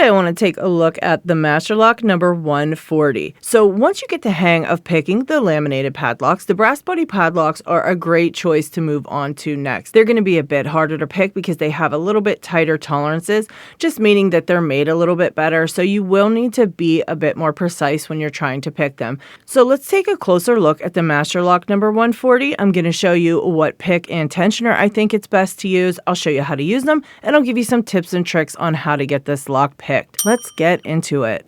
Today I want to take a look at the Masterlock number 140. So once you get the hang of picking the laminated padlocks, the brass body padlocks are a great choice to move on to next. They're going to be a bit harder to pick because they have a little bit tighter tolerances, just meaning that they're made a little bit better. So you will need to be a bit more precise when you're trying to pick them. So let's take a closer look at the Masterlock number 140. I'm going to show you what pick and tensioner I think it's best to use. I'll show you how to use them, and I'll give you some tips and tricks on how to get this lock picked. Let's get into it.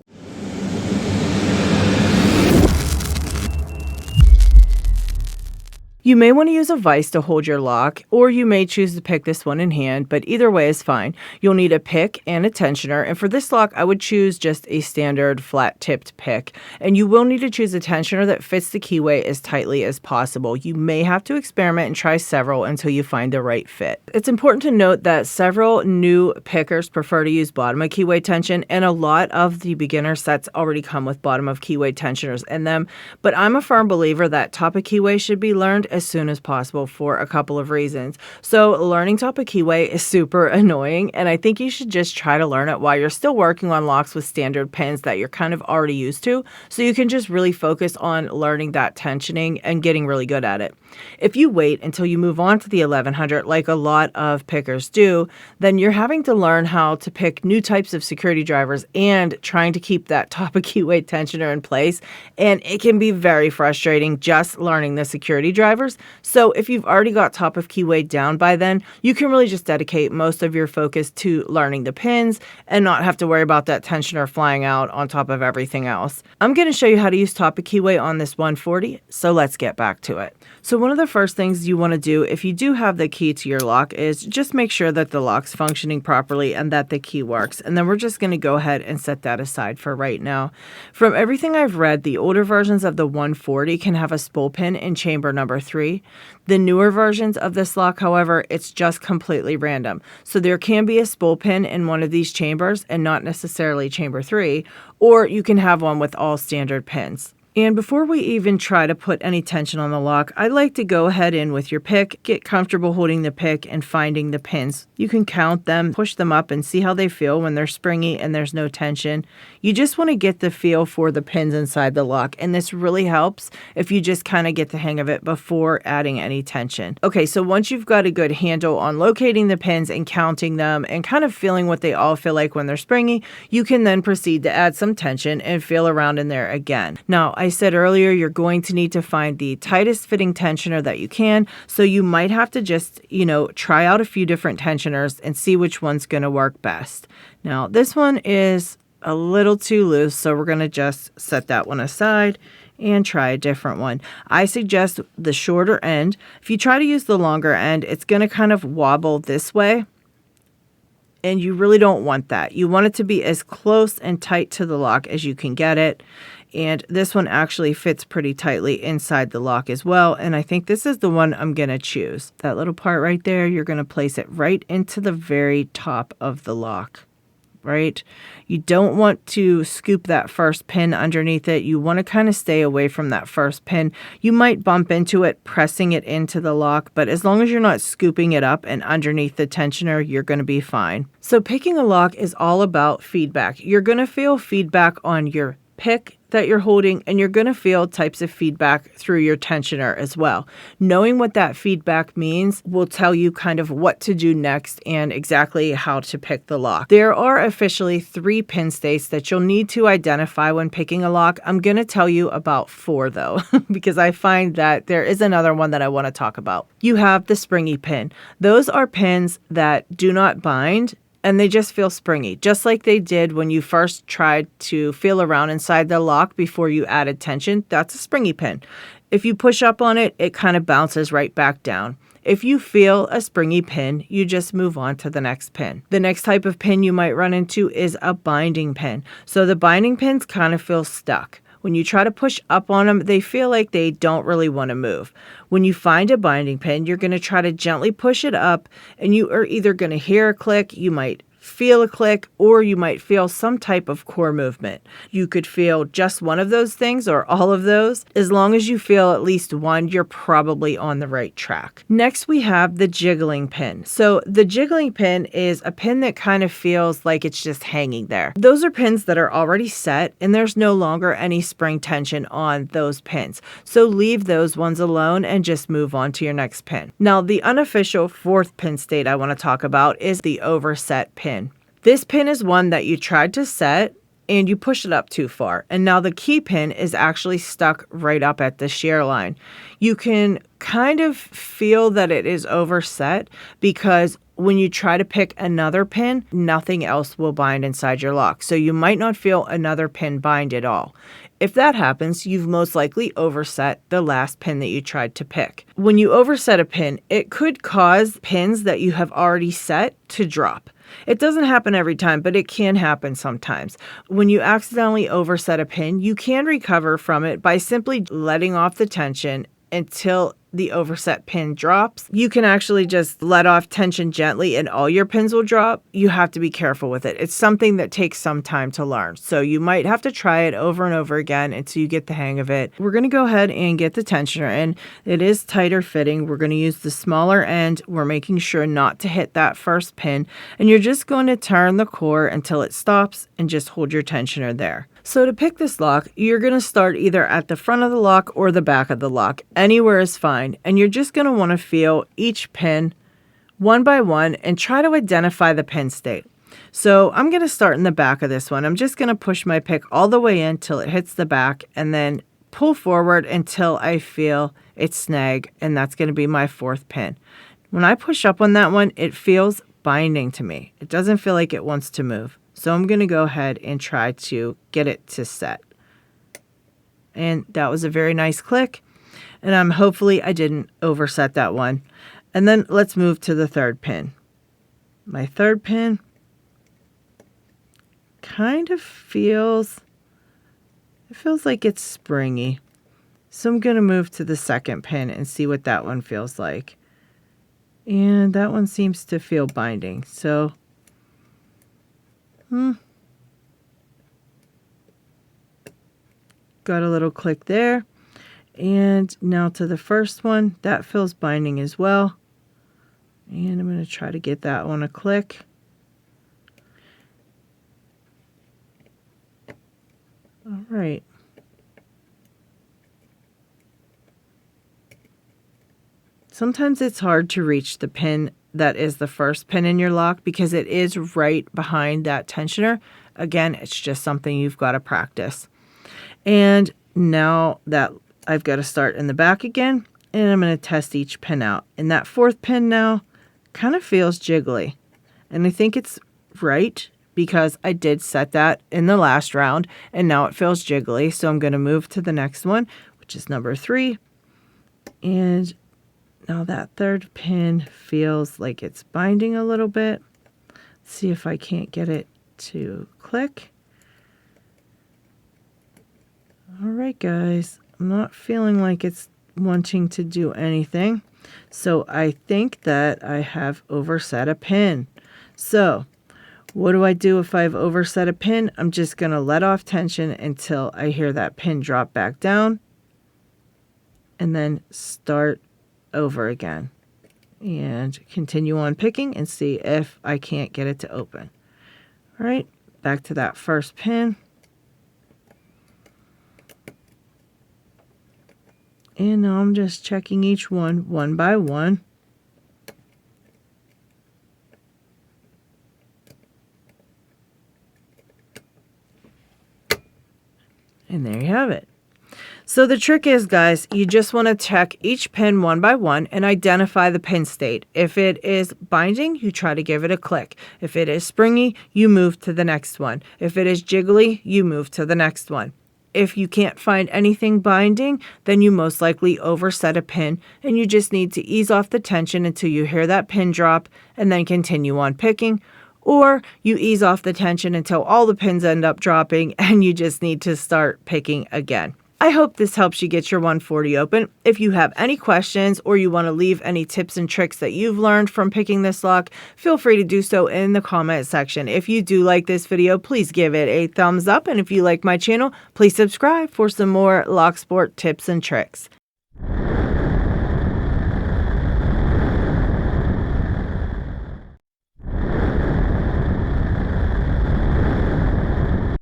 You may want to use a vise to hold your lock, or you may choose to pick this one in hand, but either way is fine. You'll need a pick and a tensioner, and for this lock, I would choose just a standard flat-tipped pick. And you will need to choose a tensioner that fits the keyway as tightly as possible. You may have to experiment and try several until you find the right fit. It's important to note that several new pickers prefer to use bottom of keyway tension, and a lot of the beginner sets already come with bottom of keyway tensioners in them, but I'm a firm believer that top of keyway should be learned as soon as possible for a couple of reasons. So learning top of keyway is super annoying, and I think you should just try to learn it while you're still working on locks with standard pins that you're kind of already used to, so you can just really focus on learning that tensioning and getting really good at it. If you wait until you move on to the 1100 like a lot of pickers do, then you're having to learn how to pick new types of security drivers and trying to keep that top of keyway tensioner in place, and it can be very frustrating just learning the security drivers. So if you've already got top of keyway down by then, you can really just dedicate most of your focus to learning the pins and not have to worry about that tensioner flying out on top of everything else. I'm going to show you how to use top of keyway on this 140, so let's get back to it. So one of the first things you want to do if you do have the key to your lock is just make sure that the lock's functioning properly and that the key works. And then we're just going to go ahead and set that aside for right now. From everything I've read, the older versions of the 140 can have a spool pin in chamber number 3. The newer versions of this lock, however, it's just completely random. So there can be a spool pin in one of these chambers and not necessarily chamber 3, or you can have one with all standard pins. And before we even try to put any tension on the lock, I'd like to go ahead in with your pick, get comfortable holding the pick and finding the pins. You can count them, push them up, and see how they feel when they're springy and there's no tension. You just want to get the feel for the pins inside the lock, and this really helps if you just kind of get the hang of it before adding any tension. Okay, so once you've got a good handle on locating the pins and counting them and kind of feeling what they all feel like when they're springy, you can then proceed to add some tension and feel around in there again. Now, I said earlier, you're going to need to find the tightest fitting tensioner that you can, so you might have to just, try out a few different tensioners and see which one's going to work best. Now, this one is a little too loose, so we're going to just set that one aside and try a different one. I suggest the shorter end. If you try to use the longer end, it's going to kind of wobble this way, and you really don't want that. You want it to be as close and tight to the lock as you can get it. And this one actually fits pretty tightly inside the lock as well. And I think this is the one I'm going to choose. That little part right there, you're going to place it right into the very top of the lock, right? You don't want to scoop that first pin underneath it. You want to kind of stay away from that first pin. You might bump into it, pressing it into the lock, but as long as you're not scooping it up and underneath the tensioner, you're going to be fine. So picking a lock is all about feedback. You're going to feel feedback on your pick that you're holding, and you're going to feel types of feedback through your tensioner as well. Knowing what that feedback means will tell you kind of what to do next and exactly how to pick the lock. There are officially 3 pin states that you'll need to identify when picking a lock. I'm going to tell you about 4 though, because I find that there is another one that I want to talk about. You have the springy pin. Those are pins that do not bind, and they just feel springy, just like they did when you first tried to feel around inside the lock before you added tension. That's a springy pin. If you push up on it, it kind of bounces right back down. If you feel a springy pin, you just move on to the next pin. The next type of pin you might run into is a binding pin. So the binding pins kind of feel stuck. When you try to push up on them, they feel like they don't really want to move. When you find a binding pin, you're going to try to gently push it up, and you are either going to hear a click, you might feel a click, or you might feel some type of core movement. You could feel just one of those things or all of those. As long as you feel at least one, you're probably on the right track. Next, we have the jiggling pin. So the jiggling pin is a pin that kind of feels like it's just hanging there. Those are pins that are already set and there's no longer any spring tension on those pins. So leave those ones alone and just move on to your next pin. Now, the unofficial fourth pin state I want to talk about is the overset pin. This pin is one that you tried to set and you push it up too far. And now the key pin is actually stuck right up at the shear line. You can kind of feel that it is overset because when you try to pick another pin, nothing else will bind inside your lock. So you might not feel another pin bind at all. If that happens, you've most likely overset the last pin that you tried to pick. When you overset a pin, it could cause pins that you have already set to drop. It doesn't happen every time, but it can happen sometimes. When you accidentally overset a pin, you can recover from it by simply letting off the tension until the overset pin drops. You can actually just let off tension gently and all your pins will drop. You have to be careful with it. It's something that takes some time to learn. So you might have to try it over and over again until you get the hang of it. We're going to go ahead and get the tensioner in. It is tighter fitting. We're going to use the smaller end. We're making sure not to hit that first pin. And you're just going to turn the core until it stops and just hold your tensioner there. So to pick this lock, you're going to start either at the front of the lock or the back of the lock. Anywhere is fine. And you're just going to want to feel each pin one by one and try to identify the pin state. So I'm going to start in the back of this one. I'm just going to push my pick all the way in till it hits the back and then pull forward until I feel it snag. And that's going to be my fourth pin. When I push up on that one, it feels binding to me. It doesn't feel like it wants to move. So I'm going to go ahead and try to get it to set. And that was a very nice click. And hopefully I didn't overset that one. And then let's move to the third pin. My third pin kind of feels like it's springy. So I'm going to move to the second pin and see what that one feels like. And that one seems to feel binding. So got a little click there. And now to the first one, that feels binding as well. And I'm going to try to get that one a click. All right. Sometimes it's hard to reach the pin that is the first pin in your lock because it is right behind that tensioner. Again, it's just something you've got to practice. And now that I've got to start in the back again, and I'm going to test each pin out. And that fourth pin now kind of feels jiggly. And I think it's right because I did set that in the last round, and now it feels jiggly. So I'm going to move to the next one, which is number 3. And now that third pin feels like it's binding a little bit. Let's see if I can't get it to click. All right, guys, I'm not feeling like it's wanting to do anything. So I think that I have overset a pin. So what do I do if I've overset a pin? I'm just going to let off tension until I hear that pin drop back down and then start over again and continue on picking and see if I can't get it to open. All right, back to that first pin. And now I'm just checking each one by one. And there you have it. So the trick is, guys, you just want to check each pin one by one and identify the pin state. If it is binding, you try to give it a click. If it is springy, you move to the next one. If it is jiggly, you move to the next one. If you can't find anything binding, then you most likely overset a pin and you just need to ease off the tension until you hear that pin drop and then continue on picking. Or you ease off the tension until all the pins end up dropping and you just need to start picking again. I hope this helps you get your 140 open. If you have any questions or you want to leave any tips and tricks that you've learned from picking this lock, feel free to do so in the comment section. If you do like this video, please give it a thumbs up. And if you like my channel, please subscribe for some more Locksport tips and tricks.